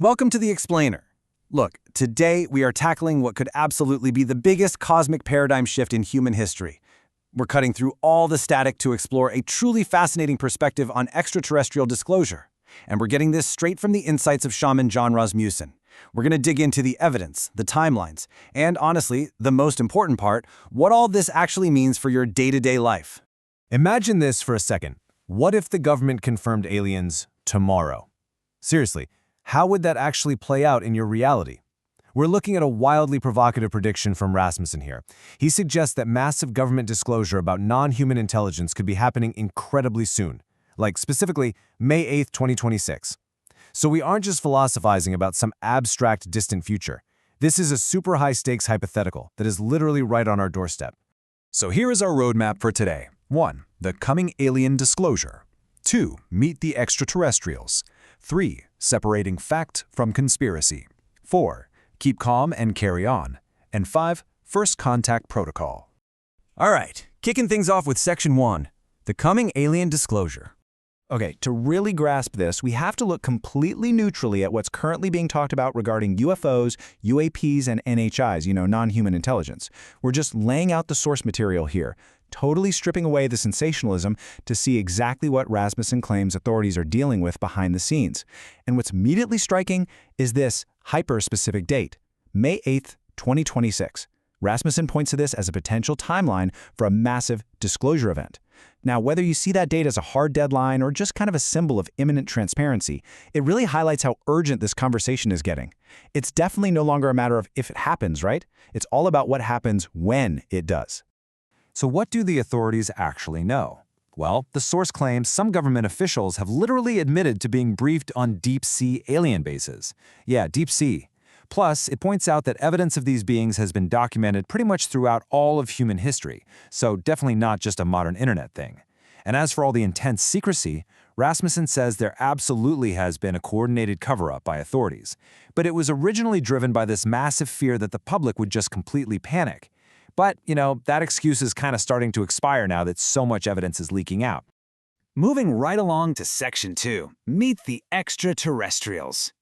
Welcome to The Explainer. Look, today we are tackling what could absolutely be the biggest cosmic paradigm shift in human history. We're cutting through all the static to explore a truly fascinating perspective on extraterrestrial disclosure. And we're getting this straight from the insights of shaman Jon Rasmussen. We're going to dig into the evidence, the timelines, and honestly, the most important part, what all this actually means for your day-to-day life. Imagine this for a second. What if the government confirmed aliens tomorrow? Seriously, how would that actually play out in your reality? We're looking at a wildly provocative prediction from Rasmussen here. He suggests that massive government disclosure about non-human intelligence could be happening incredibly soon, like specifically May 8th, 2026. So we aren't just philosophizing about some abstract, distant future. This is a super high-stakes hypothetical that is literally right on our doorstep. So here is our roadmap for today. 1. The coming alien disclosure. 2. Meet the extraterrestrials. 3. Separating fact from conspiracy. 4. Keep calm and carry on. And 5. First contact protocol. All right, kicking things off with Section 1, the coming alien disclosure. Okay, to really grasp this, we have to look completely neutrally at what's currently being talked about regarding UFOs, UAPs, and NHIs, non-human intelligence. We're just laying out the source material here, totally stripping away the sensationalism to see exactly what Rasmussen claims authorities are dealing with behind the scenes. And what's immediately striking is this hyper-specific date, May 8th, 2026. Rasmussen points to this as a potential timeline for a massive disclosure event. Now, whether you see that date as a hard deadline or just kind of a symbol of imminent transparency, it really highlights how urgent this conversation is getting. It's definitely no longer a matter of if it happens, right? It's all about what happens when it does. So what do the authorities actually know? Well, the source claims some government officials have literally admitted to being briefed on deep-sea alien bases. Yeah, deep sea. Plus, it points out that evidence of these beings has been documented pretty much throughout all of human history, so definitely not just a modern internet thing. And as for all the intense secrecy, Rasmussen says there absolutely has been a coordinated cover-up by authorities, but it was originally driven by this massive fear that the public would just completely panic. But, that excuse is kind of starting to expire now that so much evidence is leaking out. Moving right along to Section 2, meet the extraterrestrials.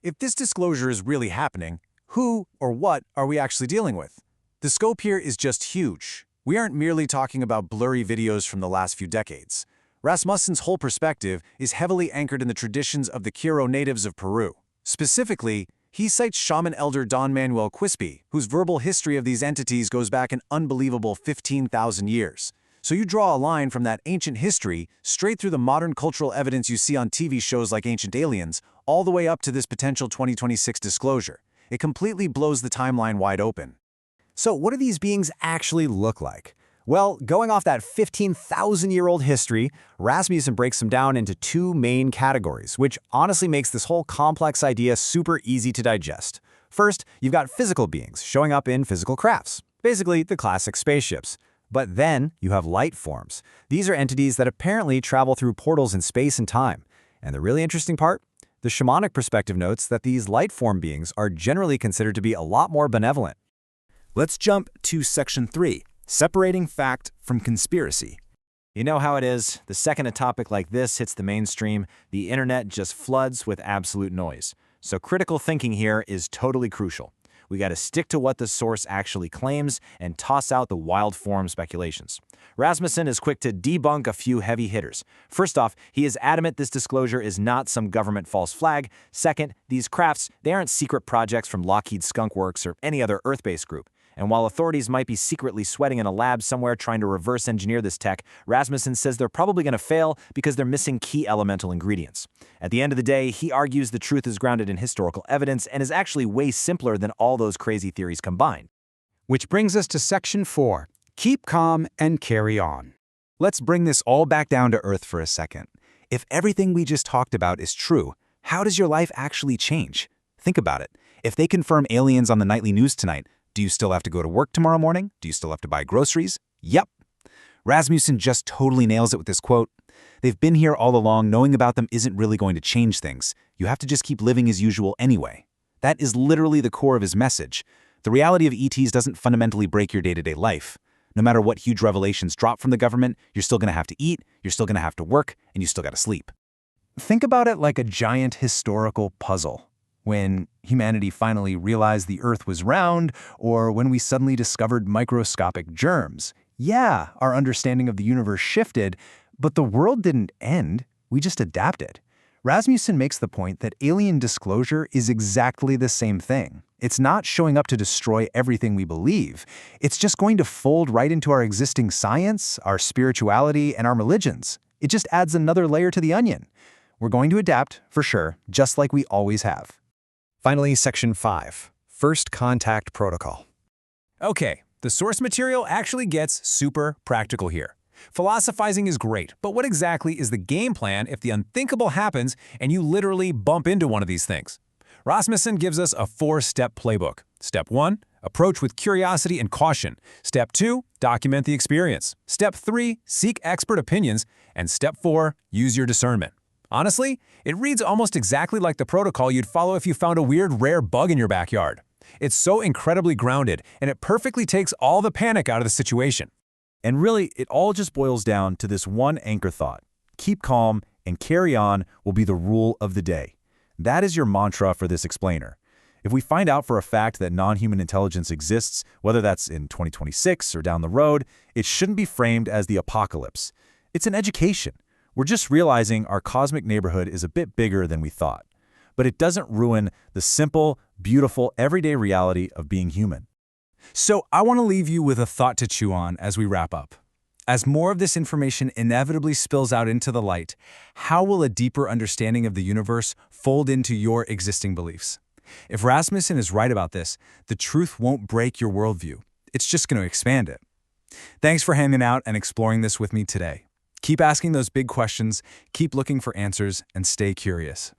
If this disclosure is really happening, who or what are we actually dealing with? The scope here is just huge. We aren't merely talking about blurry videos from the last few decades. Rasmussen's whole perspective is heavily anchored in the traditions of the Quiro natives of Peru. Specifically, he cites shaman elder Don Manuel Quispe, whose verbal history of these entities goes back an unbelievable 15,000 years. So you draw a line from that ancient history straight through the modern cultural evidence you see on TV shows like Ancient Aliens, all the way up to this potential 2026 disclosure. It completely blows the timeline wide open. So what do these beings actually look like? Well, going off that 15,000-year-old history, Rasmussen breaks them down into two main categories, which honestly makes this whole complex idea super easy to digest. First, you've got physical beings showing up in physical crafts, basically the classic spaceships. But then you have light forms. These are entities that apparently travel through portals in space and time. And the really interesting part? The shamanic perspective notes that these light form beings are generally considered to be a lot more benevolent. Let's jump to Section 3, separating fact from conspiracy. You know how it is. The second a topic like this hits the mainstream, the internet just floods with absolute noise. So critical thinking here is totally crucial. We got to stick to what the source actually claims and toss out the wild form speculations. Rasmussen is quick to debunk a few heavy hitters. First off, he is adamant this disclosure is not some government false flag. Second, these crafts, they aren't secret projects from Lockheed Skunk Works or any other Earth-based group. And while authorities might be secretly sweating in a lab somewhere trying to reverse engineer this tech, Rasmussen says they're probably going to fail because they're missing key elemental ingredients. At the end of the day, he argues the truth is grounded in historical evidence and is actually way simpler than all those crazy theories combined. Which brings us to Section 4, keep calm and carry on. Let's bring this all back down to earth for a second. If everything we just talked about is true, how does your life actually change? Think about it. If they confirm aliens on the nightly news tonight, do you still have to go to work tomorrow morning? Do you still have to buy groceries? Yep. Rasmussen just totally nails it with this quote. They've been here all along. Knowing about them isn't really going to change things. You have to just keep living as usual anyway. That is literally the core of his message. The reality of ETs doesn't fundamentally break your day-to-day life. No matter what huge revelations drop from the government, you're still going to have to eat, you're still going to have to work, and you still got to sleep. Think about it like a giant historical puzzle. when humanity finally realized the Earth was round, or when we suddenly discovered microscopic germs. Yeah, our understanding of the universe shifted, but the world didn't end, we just adapted. Rasmussen makes the point that alien disclosure is exactly the same thing. It's not showing up to destroy everything we believe. It's just going to fold right into our existing science, our spirituality, and our religions. It just adds another layer to the onion. We're going to adapt, for sure, just like we always have. Finally, Section 5, First Contact Protocol. Okay, the source material actually gets super practical here. Philosophizing is great, but what exactly is the game plan if the unthinkable happens and you literally bump into one of these things? Rasmussen gives us a 4-step playbook. Step 1, approach with curiosity and caution. Step 2, document the experience. Step 3, seek expert opinions. And Step 4, use your discernment. Honestly, it reads almost exactly like the protocol you'd follow if you found a weird, rare bug in your backyard. It's so incredibly grounded, and it perfectly takes all the panic out of the situation. And really, it all just boils down to this one anchor thought. Keep calm and carry on will be the rule of the day. That is your mantra for this explainer. If we find out for a fact that non-human intelligence exists, whether that's in 2026 or down the road, it shouldn't be framed as the apocalypse. It's an education. We're just realizing our cosmic neighborhood is a bit bigger than we thought. But it doesn't ruin the simple, beautiful, everyday reality of being human. So I want to leave you with a thought to chew on as we wrap up. As more of this information inevitably spills out into the light, how will a deeper understanding of the universe fold into your existing beliefs? If Rasmussen is right about this, the truth won't break your worldview. It's just going to expand it. Thanks for hanging out and exploring this with me today. Keep asking those big questions, keep looking for answers, and stay curious.